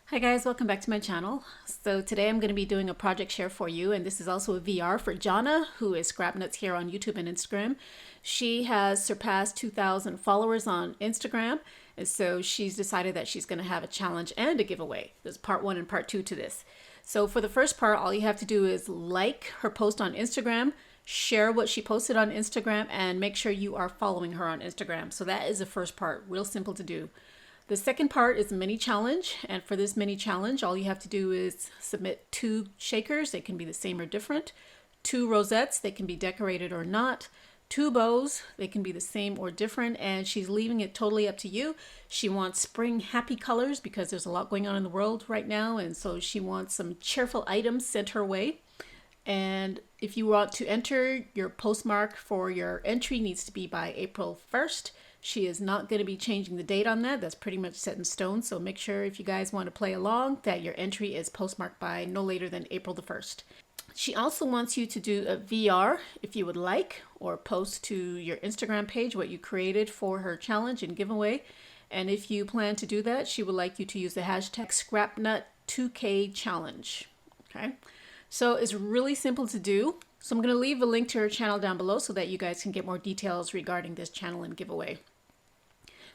Hi guys, welcome back to my channel. So today I'm going to be doing a project share for you, and this is also a VR for Jana, who is Scrapnuts here on YouTube and Instagram. She has surpassed 2,000 followers on Instagram, and so she's decided that she's going to have a challenge and a giveaway. There's part one and part two to this. So for the first part, all you have to do is like her post on Instagram, share what she posted on Instagram, and make sure you are following her on Instagram. So that is the first part, real simple to do. The second part is a mini challenge, and for this mini challenge, all you have to do is submit 2 shakers. They can be the same or different. 2 rosettes, they can be decorated or not. 2 bows, they can be the same or different, and she's leaving it totally up to you. She wants spring happy colors because there's a lot going on in the world right now, and so she wants some cheerful items sent her way. And if you want to enter, your postmark for your entry needs to be by April 1st. She is not going to be changing the date on that. That's pretty much set in stone. So make sure if you guys want to play along that your entry is postmarked by no later than April the 1st. She also wants you to do a VR if you would like, or post to your Instagram page what you created for her challenge and giveaway. And if you plan to do that, she would like you to use the hashtag ScrapNut2K Challenge. Okay. So it's really simple to do. So I'm going to leave a link to her channel down below so that you guys can get more details regarding this channel and giveaway.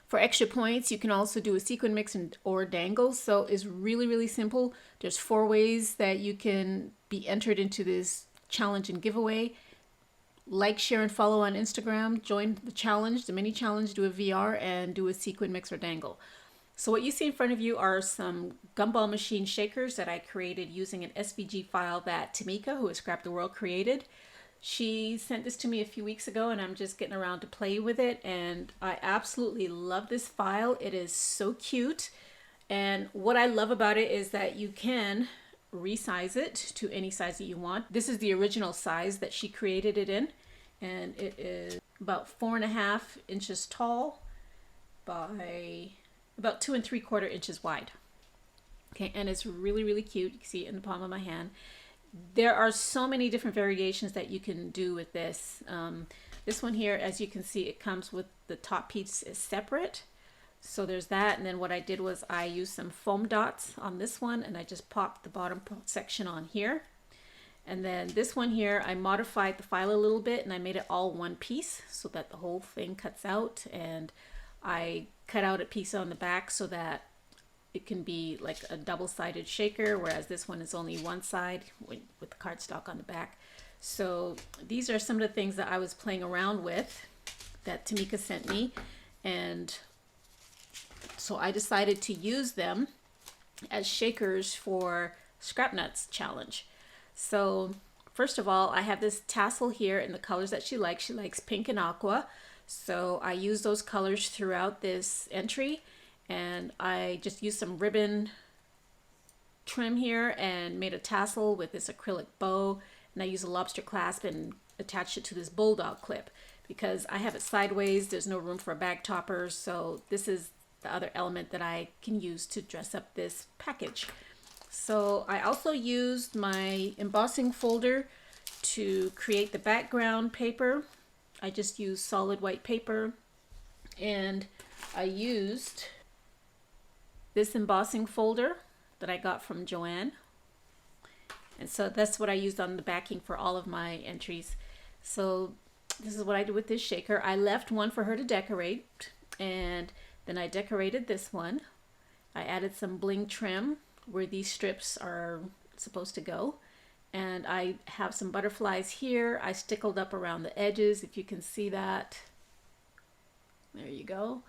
For extra points, you can also do a sequin mix or dangle. So it's really simple. There's 4 ways that you can be entered into this challenge and giveaway. Like, share, and follow on Instagram. Join the challenge, the mini challenge, do a VR, and do a sequin mix or dangle. So what you see in front of you are some gumball machine shakers that I created using an SVG file that Tamika, who is Scrap the World, created. She sent this to me a few weeks ago, and I'm just getting around to play with it, and I absolutely love this file. It is so cute, and what I love about it is that you can resize it to any size that you want. This is the original size that she created it in, and it is about 4.5 inches tall by about 2 3/4 inches wide. Okay, and it's really cute. You can see it in the palm of my hand. There are so many different variations that you can do with this. This one here, as you can see, it comes with the top piece is separate. So there's that, and then what I did was I used some foam dots on this one, and I just popped the bottom section on here. And then this one here, I modified the file a little bit, and I made it all one piece so that the whole thing cuts out, and I cut out a piece on the back so that it can be like a double-sided shaker, whereas this one is only one side with the cardstock on the back. So these are some of the things that I was playing around with that Tamika sent me, and so I decided to use them as shakers for Scrapnuts challenge. So first of all, I have this tassel here in the colors that she likes. She likes pink and aqua. So I use those colors throughout this entry, and I just used some ribbon trim here and made a tassel with this acrylic bow, and I used a lobster clasp and attached it to this bulldog clip because I have it sideways. There's no room for a bag topper, so this is the other element that I can use to dress up this package. So I also used my embossing folder to create the background paper. I just used solid white paper, and I used this embossing folder that I got from Joanne. And so that's what I used on the backing for all of my entries. So this is what I did with this shaker. I left one for her to decorate, and then I decorated this one. I added some bling trim where these strips are supposed to go. And I have some butterflies here. I stickled up around the edges, if you can see that. There you go.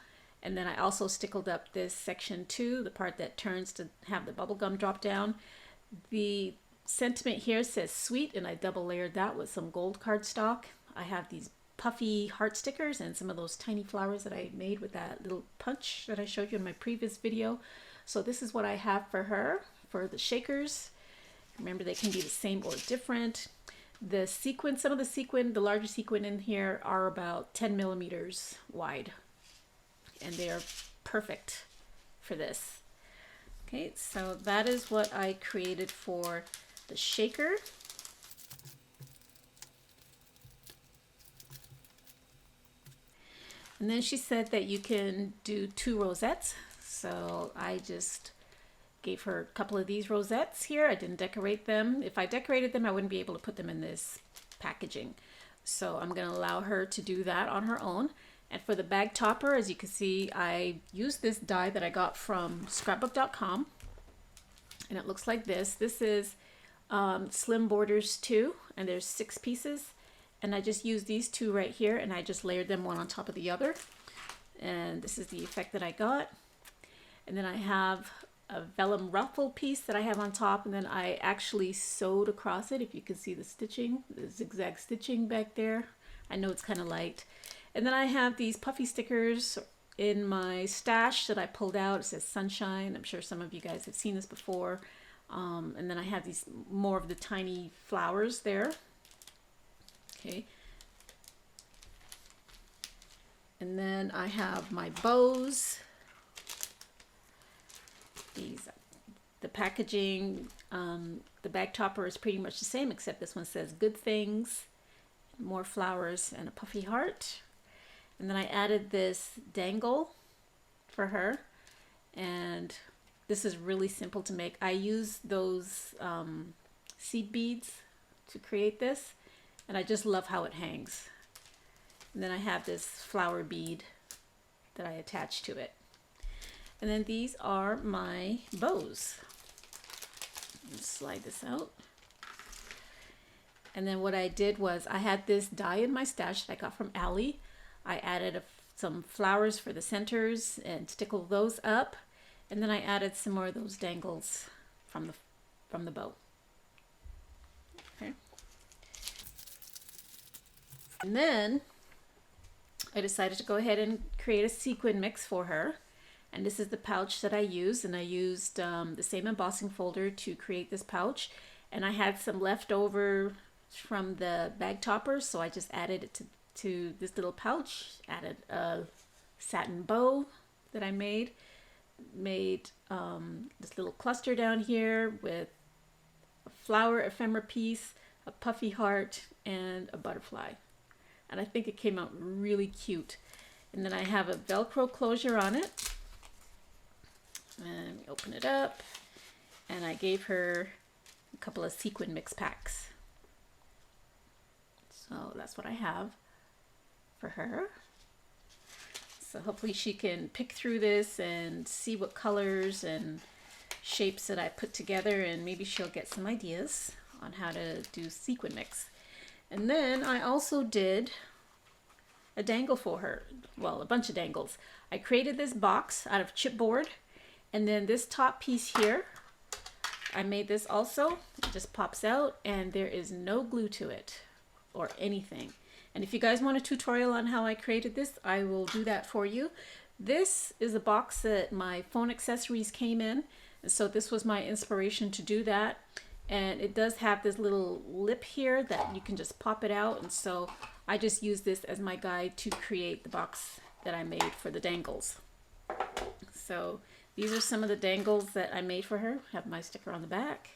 And then I also stickled up this section too, the part that turns to have the bubble gum drop down. The sentiment here says sweet, and I double layered that with some gold cardstock. I have these puffy heart stickers and some of those tiny flowers that I made with that little punch that I showed you in my previous video. So this is what I have for her for the shakers. Remember, they can be the same or different. The sequin, some of the sequin, the larger sequin in here are about 10 millimeters wide, and they are perfect for this. Okay, so that is what I created for the shaker. And then she said that you can do 2 rosettes. So I just gave her a couple of these rosettes here. I didn't decorate them. If I decorated them, I wouldn't be able to put them in this packaging. So I'm going to allow her to do that on her own. And for the bag topper, as you can see, I used this die that I got from scrapbook.com. And it looks like this. This is Slim Borders 2, and there's 6 pieces. And I just used these 2 right here, and I just layered them one on top of the other. And this is the effect that I got. And then I have a vellum ruffle piece that I have on top, and then I actually sewed across it. If you can see the stitching, the zigzag stitching back there. I know it's kind of light. And then I have these puffy stickers in my stash that I pulled out. It says Sunshine. I'm sure some of you guys have seen this before. And then I have these more of the tiny flowers there. Okay. And then I have my bows. The packaging, the bag topper is pretty much the same, except this one says Good Things, more flowers, and a puffy heart. And then I added this dangle for her, and this is really simple to make. I use those seed beads to create this, and I just love how it hangs. And then I have this flower bead that I attach to it. And then these are my bows. Let's slide this out. And then what I did was I had this die in my stash that I got from Allie. I added some flowers for the centers and stickled those up. And then I added some more of those dangles from the bow. Okay. And then I decided to go ahead and create a sequin mix for her. And this is the pouch that I used, and I used the same embossing folder to create this pouch. And I had some leftover from the bag topper, so I just added it to this little pouch. Added a satin bow that I made this little cluster down here with a flower ephemera piece, a puffy heart, and a butterfly. And I think it came out really cute. And then I have a Velcro closure on it. And we open it up, and I gave her a couple of sequin mix packs. So that's what I have for her. So hopefully she can pick through this and see what colors and shapes that I put together, and maybe she'll get some ideas on how to do sequin mix. And then I also did a dangle for her. Well, a bunch of dangles. I created this box out of chipboard. And then this top piece here, I made this also. It just pops out, and there is no glue to it or anything. And if you guys want a tutorial on how I created this, I will do that for you. This is a box that my phone accessories came in. And so this was my inspiration to do that. And it does have this little lip here that you can just pop it out. And so I just used this as my guide to create the box that I made for the dangles. So these are some of the dangles that I made for her. I have my sticker on the back.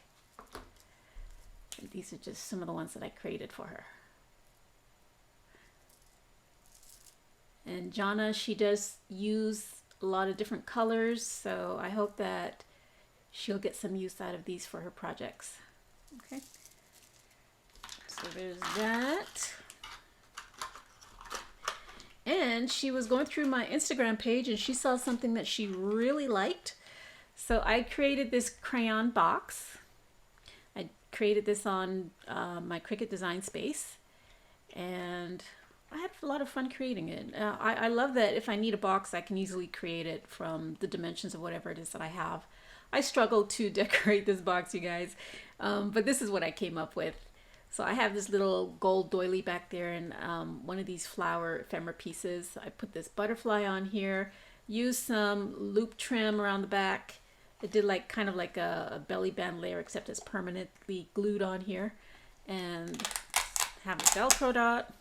And these are just some of the ones that I created for her. And Jana, she does use a lot of different colors, so I hope that she'll get some use out of these for her projects. Okay. So there's that. And she was going through my Instagram page, and she saw something that she really liked. So I created this crayon box. I created this on my Cricut design space, and I had a lot of fun creating it. I love that if I need a box, I can easily create it from the dimensions of whatever it is that I have. I struggled to decorate this box, you guys, but this is what I came up with. So I have this little gold doily back there, and one of these flower ephemera pieces. I put this butterfly on here, used some loop trim around the back. It did like kind of like a belly band layer, except it's permanently glued on here. And have a Velcro dot.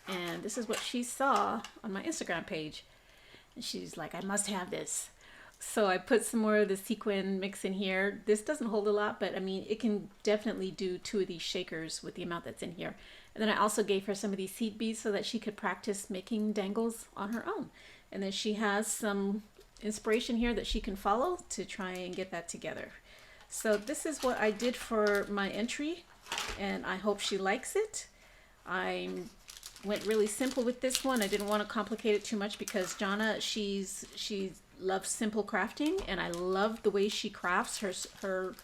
And this is what she saw on my Instagram page. And she's like, I must have this. So I put some more of the sequin mix in here. This doesn't hold a lot, but I mean, it can definitely do 2 of these shakers with the amount that's in here. And then I also gave her some of these seed beads so that she could practice making dangles on her own. And then she has some inspiration here that she can follow to try and get that together. So this is what I did for my entry, and I hope she likes it. I went really simple with this one. I didn't want to complicate it too much because Jana, she loves simple crafting, and I love the way she crafts. Her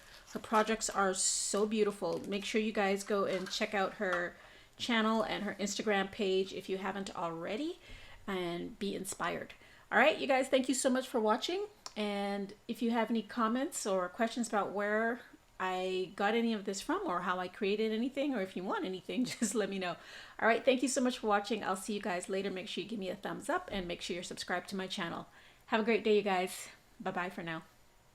projects are so beautiful. Make sure you guys go and check out her channel and her Instagram page if you haven't already, and be inspired. All right, you guys, thank you so much for watching. And if you have any comments or questions about where I got any of this from or how I created anything, or if you want anything, just let me know. All right, thank you so much for watching. I'll see you guys later. Make sure you give me a thumbs up and make sure you're subscribed to my channel. Have a great day, you guys. Bye-bye for now.